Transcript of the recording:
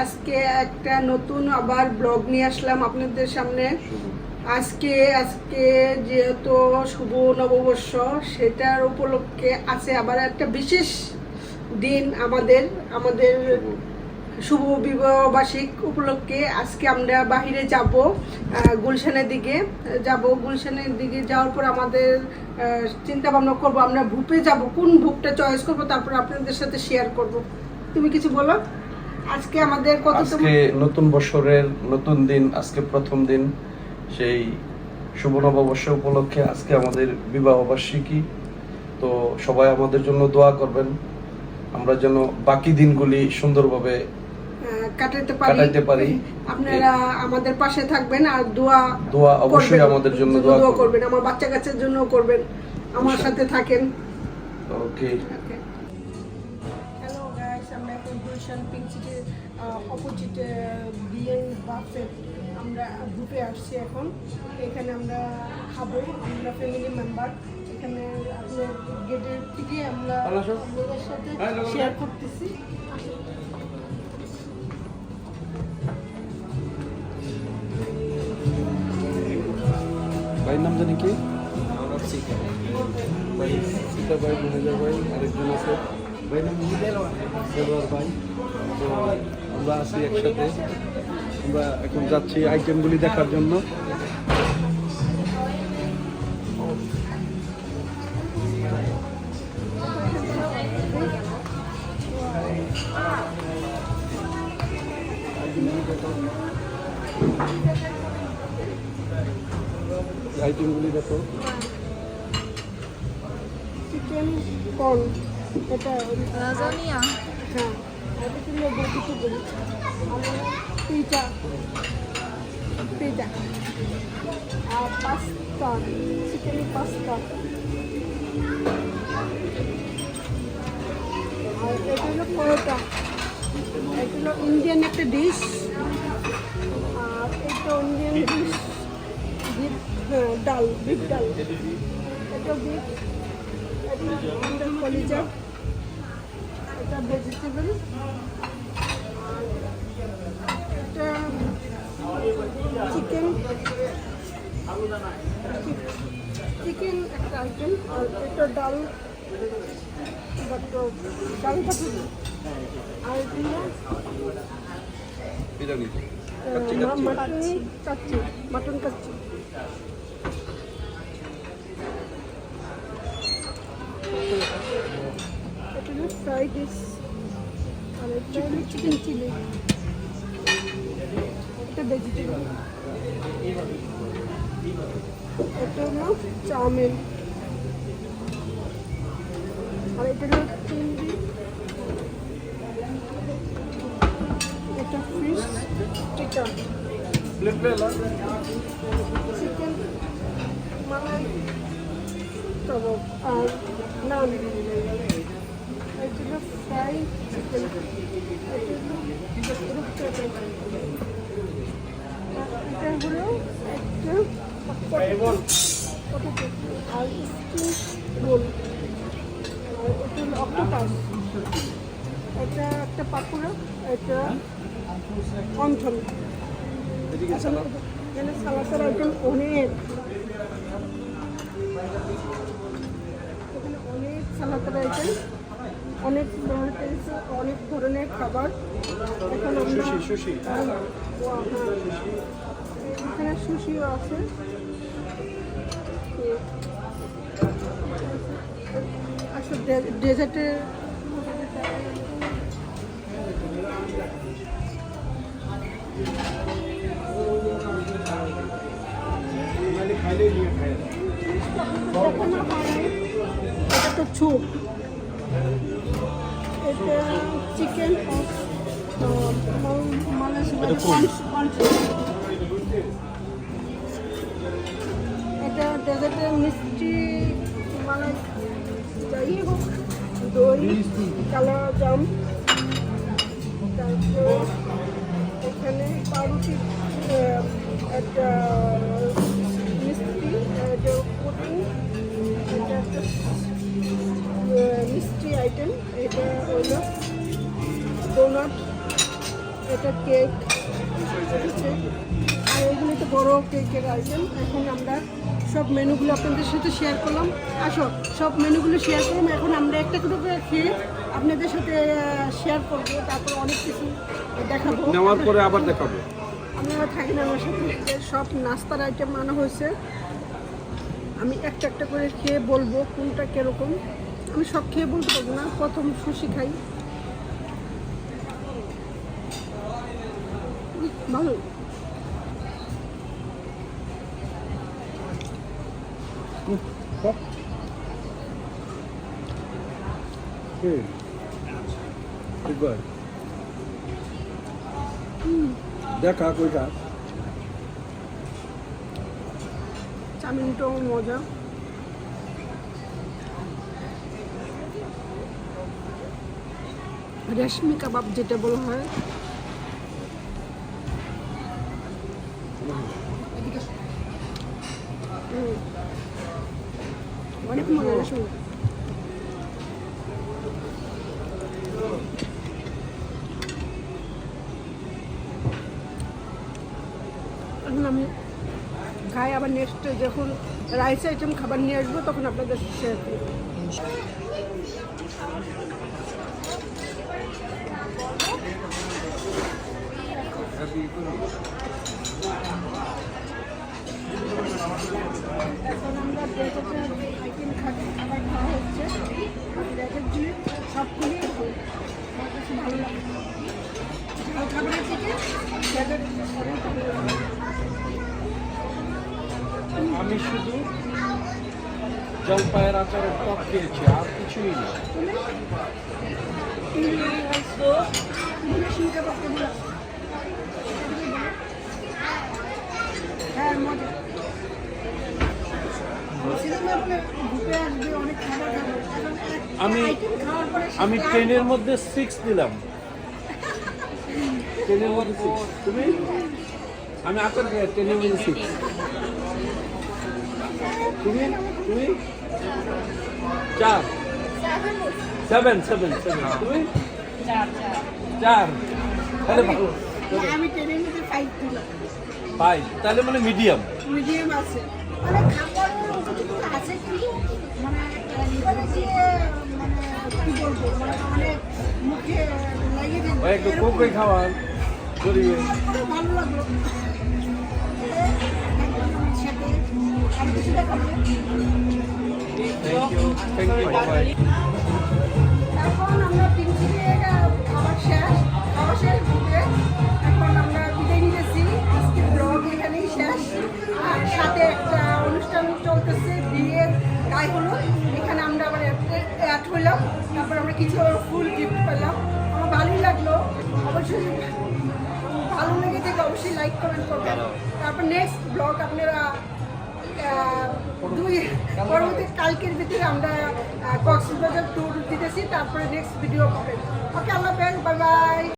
আজকে একটা নতুন আবার ব্লগ নিয়ে আসলাম আপনাদের সামনে। আজকে যেহেতু শুভ নববর্ষ, সেটার উপলক্ষে আছে আবার একটা বিশেষ দিন। আমাদের শুভ বিবাহ বার্ষিক উপলক্ষে আজকে আমরা বাহিরে যাব, গুলশানের দিকে যাওয়ার পর আমাদের চিন্তা ভাবনা করবো আমরা ভুপে যাব, কোন ভুপটা চয়েস করবো, তারপর আপনাদের সাথে শেয়ার করব। তুমি কিছু বলো। আজকে আমাদের আজকে নতুন বছরের নতুন দিন, আজকে প্রথম দিন সেই শুভ নববর্ষ উপলক্ষে আজকে আমাদের বিবাহ বার্ষিকী। তো সবাই আমাদের জন্য দোয়া করবেন, আমরা যেন বাকি দিনগুলি সুন্দরভাবে কাটাইতে পারি। আপনারা আমাদের পাশে থাকবেন আর দোয়া অবশ্যই আমাদের জন্য দোয়া করবেন, আমার বাচ্চা কাচ্চার জন্য করবেন, আমার সাথে থাকেন। ওকে। হ্যালো গাইস, আমরা এখন গুলশান পিঙ্ক সিটির অপোজিটে বিএন বাফে আমরা গ্রুপে আসছি। এখন এখানে আমরা খাবো, আমরা ফ্যামিলি মেম্বার। এখানে আপনার গেটের থেকে আমরা আপনাদের সাথে শেয়ার করতেছি। ভাইয়ের নাম জানি কি? ভাই সীতা ভাই, মহেন্দ্র ভাই, আরেকজন আছে ভাই নাম দেলোয়ার ভাই। তো আমরা আছি একসাথে, আমরা এখন যাচ্ছি আইটেমগুলি দেখার জন্য। আইটেমগুলি দেখো। চিকেন কর্ন, এটা লাজানিয়া, হ্যাঁ, এটা ছিল ভেজিটেবল। আমরা পিজা আর পাস্তা, চিকেন পাস্তা। আর এটা হলো পরোটা, এটা হলো ইন্ডিয়ান একটা ডিশ। আর এটা ইন্ডিয়ান ডিশ, ডাল, বিফ ডাল। এটা বিফ, এটা কলিজা, এটা ভেজিটেবল। এটা চিকেন একটা আইটেম। আর এটা ডাল পাঠাবো। আর মাটন কাচ্চি। এটা হলো ফ্রাইড ডিশ। আর এটা হলো চিকেন চিলি, এটা ভেজিটেবল। এটা হলো চাউমিন। আর এটা হলো চিংড়ি, এটা ফিশ টিক্কা, চিকেন মালাই কাবাব আর নান। এটা হলো ফ্রাই চিকেন, এটা হলো রূপচাঁদা। এটা হলো একটা আর স্টিম রোল। আর এটা হলো অক্টোপাস, এটা একটা পাকুড়া, এটা অন্থন। এখানে সালাদের আইটেম অনেক, এখানে অনেক সালাদের আইটেম, অনেক ধরনের খাবার। এখন আমরা এখানে সুশিও আছে। আসলে ডেজার্টের এটা তো চুপ, এটা চিকেন এটা ডেজার্টের মিষ্টি, মানে যাই হোক, দই, কালো জাম। তারপর এখানে পাউরুটি, একটা মিষ্টি, এটা পুডিং, এটা একটা মিষ্টি আইটেম। এটা হলো ডোনাট, এটা কেক, আর এগুলো তো বড় কেকের আইটেম। এখন আমরা সব মেনুগুলো আপনাদের সাথে শেয়ার করলাম। আসো সব মেনুগুলো শেয়ার করলাম। এখন আমরা একটা করে খেয়ে আপনাদের সাথে শেয়ার করবো, তারপর অনেক কিছু দেখাবো। নেওয়ার পরে আবার দেখাবো। আপনারা থাকেন আমার সাথে। সব নাস্তার আইটেম আনা হয়েছে। আমি একটা একটা করে খেয়ে বলবো কোনটা কীরকম। আমি সব খেয়ে বলতে পারবো না, প্রথম সুশি খাই। ভালো। দেখা কইটা চাউমিনটাও মজা। রেশমি কাবাব যেটা বলা হয়, অনেক মজা। রেশমি এখন আমি খাই, আবার নেক্সট যখন রাইস আইটেম খাবার নিয়ে আসবো তখন আপনাদের শেয়ার করবো। এখন আমরা ডেজার্টের আইটেম খাবার খাওয়া হচ্ছে। ডেজার্টগুলি সবগুলি আমার কাছে ভালো লাগে। ঝাল খাবারের থেকে ডেজার্ট অনেক ভালো লাগে। আমি শুধু জলপাইয়ের আচারের টক খেয়েছি, আর কিছুই না। হ্যাঁ মজা। ঘুরে আসবে, অনেক খাবার খাবো। আমি 10-এর মধ্যে 6 দিলাম। 10-এর মধ্যে 6। তুমি? আমি আচার খাই 10-এর মধ্যে 6। তুমি? 4 7 তুমি? 4 তাহলে ভালো। আমি 10-এর মধ্যে 5 দিলাম। 5 তাহলে মানে মিডিয়াম আছে। মানে খাবারের উপযুক্ত আছে, কিন্তু মানে একবারে যে মানে কি বলবো, মানে মুখে লাগিয়ে দেবে একটু কোকই খাওয়া গরিবে। ভালো লাগলো। সাথে আর কিছু দেখাবো। Thank you bye. এখন আমরা খাবার শেষ ঘুরে এখন আমরা বিদায় নিতেছি। আজকে ব্লগ এখানেই শেষ। আর সাথে একটা অনুষ্ঠান চলতেছে, বিয়ের গায়ে হলো। এখানে আমরা আবার অ্যাড হইলাম। তারপর আমরা কিছু ফুল গিফট পেলাম। আমার ভালোই লাগলো। অবশ্যই ভালো লেগে থেকে অবশ্যই লাইক কমেন্ট করবেন। তারপর নেক্সট ব্লগ আপনারা পরবর্তী কালকের ভিতরে আমরা কক্সবাজার ট্যুর দিতেছি। তারপরে নেক্সট ভিডিও পাবেন। ওকে, আল্লাহ হাফেজ, বাই বাই।